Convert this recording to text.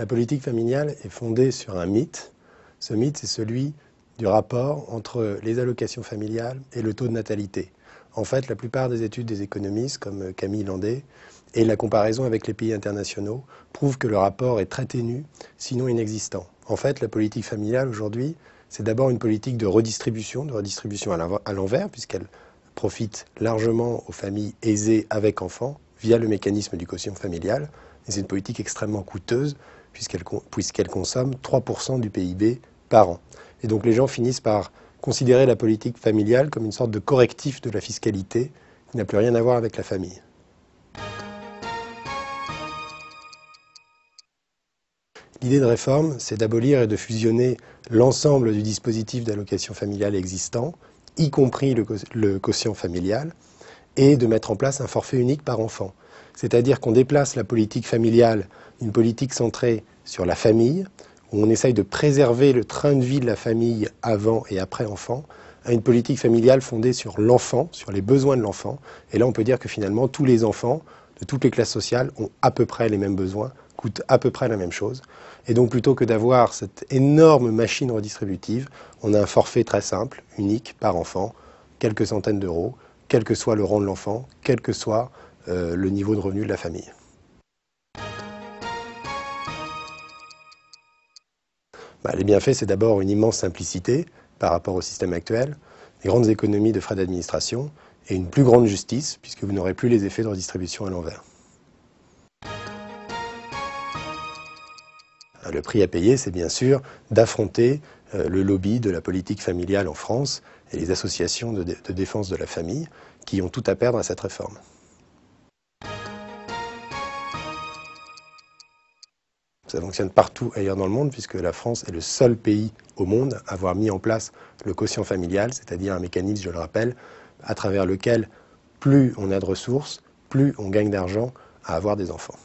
La politique familiale est fondée sur un mythe. Ce mythe, c'est celui du rapport entre les allocations familiales et le taux de natalité. En fait, la plupart des études des économistes, comme Camille Landé, et la comparaison avec les pays internationaux, prouvent que le rapport est très ténu, sinon inexistant. En fait, la politique familiale aujourd'hui, c'est d'abord une politique de redistribution à l'envers, puisqu'elle profite largement aux familles aisées avec enfants via le mécanisme du quotient familial. Et c'est une politique extrêmement coûteuse, puisqu'elle consomme 3% du PIB par an. Et donc les gens finissent par considérer la politique familiale comme une sorte de correctif de la fiscalité qui n'a plus rien à voir avec la famille. L'idée de réforme, c'est d'abolir et de fusionner l'ensemble du dispositif d'allocation familiale existant, y compris le quotient familial, et de mettre en place un forfait unique par enfant. C'est-à-dire qu'on déplace la politique familiale, une politique centrée sur la famille, où on essaye de préserver le train de vie de la famille avant et après enfant, à une politique familiale fondée sur l'enfant, sur les besoins de l'enfant. Et là, on peut dire que finalement, tous les enfants de toutes les classes sociales ont à peu près les mêmes besoins, coûtent à peu près la même chose. Et donc, plutôt que d'avoir cette énorme machine redistributive, on a un forfait très simple, unique, par enfant, quelques centaines d'euros, quel que soit le rang de l'enfant, quel que soit le niveau de revenu de la famille. Les bienfaits, c'est d'abord une immense simplicité par rapport au système actuel, des grandes économies de frais d'administration et une plus grande justice, puisque vous n'aurez plus les effets de redistribution à l'envers. Le prix à payer, c'est bien sûr d'affronter le lobby de la politique familiale en France et les associations de défense de la famille qui ont tout à perdre à cette réforme. Ça fonctionne partout ailleurs dans le monde puisque la France est le seul pays au monde à avoir mis en place le quotient familial, c'est-à-dire un mécanisme, je le rappelle, à travers lequel plus on a de ressources, plus on gagne d'argent à avoir des enfants.